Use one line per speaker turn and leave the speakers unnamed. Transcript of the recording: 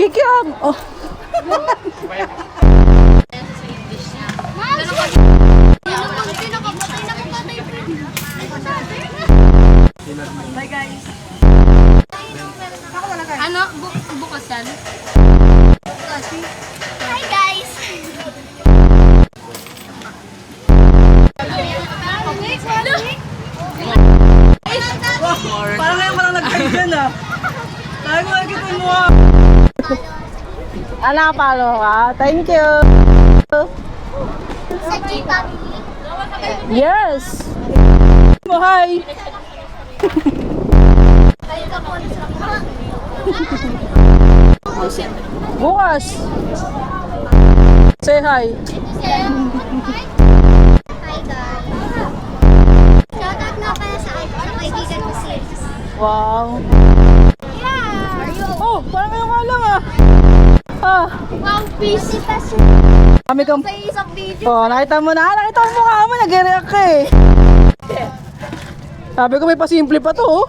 Kikiam! Oh.
Bye guys. Ano? Bukas yan? Hi guys!
Parang ngayon parang nag-try dyan ah. Tayo mo nakikita mo ah. Palo ka. Thank you.
Sa G-Pop.
Yes. Hi. Bukas. Say hi.
Hi guys. Shoutout nga pala sa kaibigan ko si
Wow.
Yeah!
Oh, parang ngayon nga lang ah. Ah.
Wow, busy kasi.
Kami kang...
Sa isang video.
Oh, nakita mo mukha mo, nag-react ka eh. Sabi ko may pasimple pa to oh.